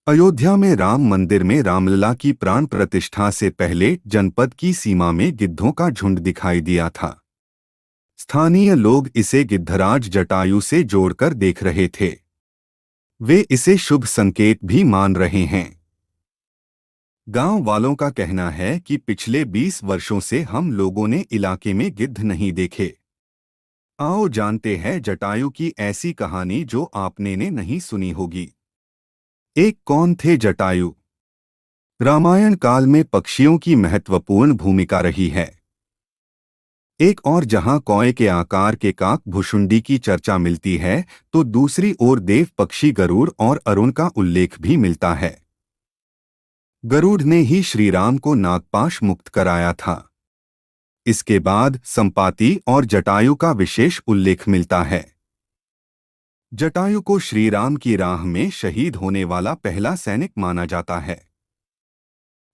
अयोध्या में राम मंदिर में रामलला की प्राण प्रतिष्ठा से पहले जनपद की सीमा में गिद्धों का झुंड दिखाई दिया था। स्थानीय लोग इसे गिद्धराज जटायु से जोड़कर देख रहे थे। वे इसे शुभ संकेत भी मान रहे हैं। गांव वालों का कहना है कि पिछले 20 वर्षों से हम लोगों ने इलाके में गिद्ध नहीं देखे। आओ जानते हैं जटायु की ऐसी कहानी जो आपने ने नहीं सुनी होगी। एक कौन थे जटायु? रामायण काल में पक्षियों की महत्वपूर्ण भूमिका रही है। एक और जहां कौए के आकार के काक भुषुंडी की चर्चा मिलती है, तो दूसरी ओर देव पक्षी गरुड़ और अरुण का उल्लेख भी मिलता है। गरुड़ ने ही श्री राम को नागपाश मुक्त कराया था। इसके बाद संपाति और जटायु का विशेष उल्लेख मिलता है। जटायु को श्री राम की राह में शहीद होने वाला पहला सैनिक माना जाता है।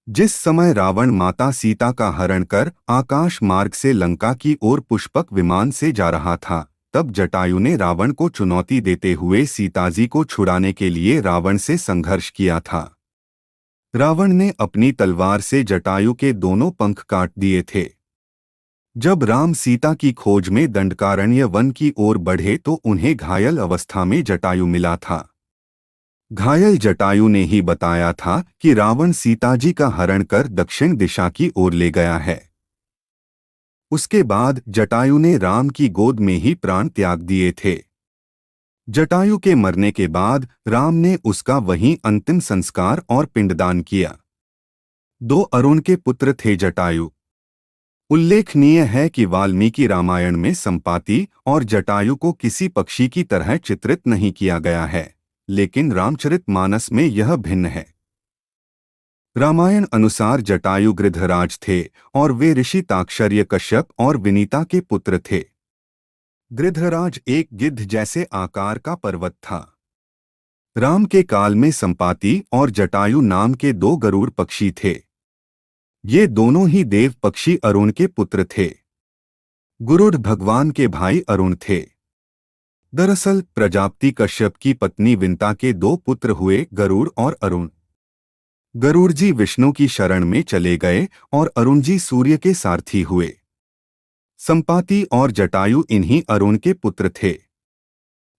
जिस समय रावण माता सीता का हरण कर आकाश मार्ग से लंका की ओर पुष्पक विमान से जा रहा था, तब जटायु ने रावण को चुनौती देते हुए सीताजी को छुड़ाने के लिए रावण से संघर्ष किया था। रावण ने अपनी तलवार से जटायु के दोनों पंख काट दिए थे। जब राम सीता की खोज में दंडकारण्य वन की ओर बढ़े तो उन्हें घायल अवस्था में जटायु मिला था। घायल जटायु ने ही बताया था कि रावण सीताजी का हरण कर दक्षिण दिशा की ओर ले गया है। उसके बाद जटायु ने राम की गोद में ही प्राण त्याग दिए थे। जटायु के मरने के बाद राम ने उसका वहीं अंतिम संस्कार और पिंडदान किया। 2 अरुण के पुत्र थे जटायु। उल्लेखनीय है कि वाल्मीकि रामायण में संपाति और जटायु को किसी पक्षी की तरह चित्रित नहीं किया गया है, लेकिन रामचरितमानस में यह भिन्न है। रामायण अनुसार जटायु गृधराज थे और वे ऋषि ताक्षर्य कश्यप और विनीता के पुत्र थे। गृधराज एक गिद्ध जैसे आकार का पर्वत था। राम के काल में संपाति और जटायु नाम के 2 गरुड़ पक्षी थे। ये दोनों ही देव पक्षी अरुण के पुत्र थे। गुरुड़ भगवान के भाई अरुण थे। दरअसल प्रजापति कश्यप की पत्नी विंता के 2 पुत्र हुए, गरुड़ और अरुण। गरुड़ जी विष्णु की शरण में चले गए और अरुण जी सूर्य के सारथी हुए। संपाति और जटायु इन्हीं अरुण के पुत्र थे।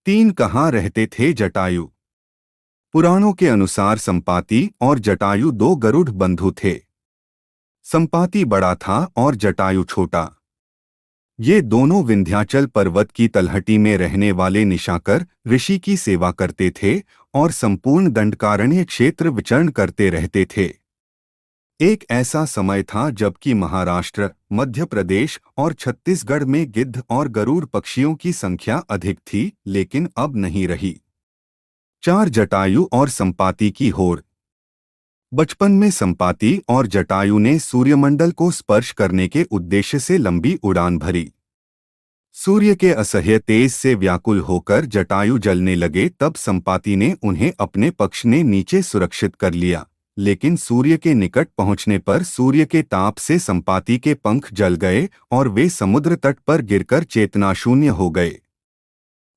3 कहाँ रहते थे जटायु? पुराणों के अनुसार संपाति और जटायु 2 गरुड़ बंधु थे। संपाति बड़ा था और जटायु छोटा। ये दोनों विंध्याचल पर्वत की तलहटी में रहने वाले निशाकर ऋषि की सेवा करते थे और संपूर्ण दंडकारण्य क्षेत्र विचरण करते रहते थे। एक ऐसा समय था जबकि महाराष्ट्र, मध्य प्रदेश और छत्तीसगढ़ में गिद्ध और गरुड़ पक्षियों की संख्या अधिक थी, लेकिन अब नहीं रही। 4 जटायु और संपाति की होड़। बचपन में संपाति और जटायु ने सूर्यमंडल को स्पर्श करने के उद्देश्य से लंबी उड़ान भरी। सूर्य के असह्य तेज से व्याकुल होकर जटायु जलने लगे, तब संपाति ने उन्हें अपने पक्ष ने नीचे सुरक्षित कर लिया, लेकिन सूर्य के निकट पहुंचने पर सूर्य के ताप से संपाति के पंख जल गए और वे समुद्र तट पर गिरकर चेतनाशून्य हो गए।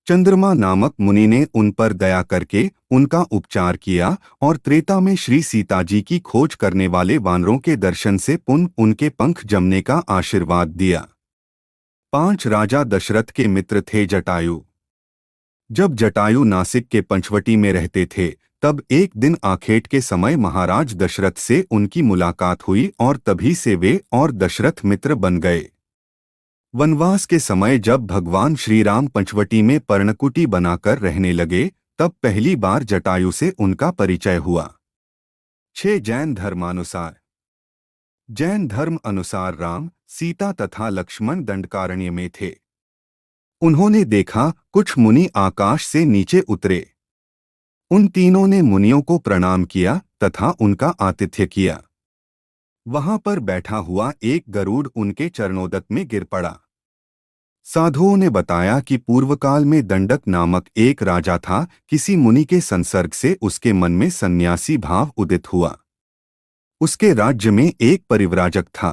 चंद्रमा नामक मुनि ने उन पर दया करके उनका उपचार किया और त्रेता में श्री सीताजी की खोज करने वाले वानरों के दर्शन से पुनः उनके पंख जमने का आशीर्वाद दिया। 5 राजा दशरथ के मित्र थे जटायु। जब जटायु नासिक के पंचवटी में रहते थे, तब एक दिन आखेट के समय महाराज दशरथ से उनकी मुलाकात हुई और तभी से वे और दशरथ मित्र बन गए। वनवास के समय जब भगवान श्री राम पंचवटी में पर्णकुटी बनाकर रहने लगे, तब पहली बार जटायु से उनका परिचय हुआ। 6 जैन धर्मानुसार। जैन धर्म अनुसार राम, सीता तथा लक्ष्मण दंडकारण्य में थे। उन्होंने देखा कुछ मुनि आकाश से नीचे उतरे। उन तीनों ने मुनियों को प्रणाम किया तथा उनका आतिथ्य किया। वहां पर बैठा हुआ एक गरुड़ उनके चरणोदक में गिर पड़ा। साधुओं ने बताया कि पूर्वकाल में दंडक नामक एक राजा था। किसी मुनि के संसर्ग से उसके मन में सन्यासी भाव उदित हुआ। उसके राज्य में एक परिव्राजक था।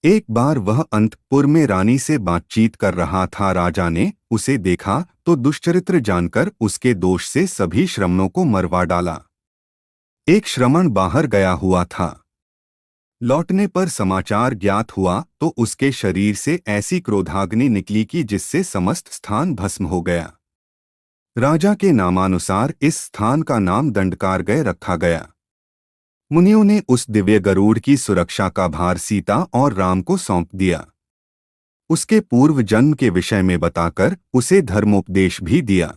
एक बार वह अंतपुर में रानी से बातचीत कर रहा था। राजा ने उसे देखा तो दुष्चरित्र जानकर उसके दोष से सभी श्रमणों को मरवा डाला। एक श्रमण बाहर गया हुआ था। लौटने पर समाचार ज्ञात हुआ तो उसके शरीर से ऐसी क्रोधाग्नि निकली कि जिससे समस्त स्थान भस्म हो गया। राजा के नामानुसार इस स्थान का नाम दंडकारगय रखा गया। मुनियों ने उस दिव्य गरुड़ की सुरक्षा का भार सीता और राम को सौंप दिया। उसके पूर्व जन्म के विषय में बताकर उसे धर्मोपदेश भी दिया।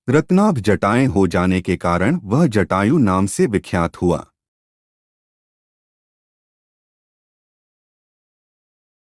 रत्नाभ जटाएं हो जाने के कारण वह जटायु नाम से विख्यात हुआ।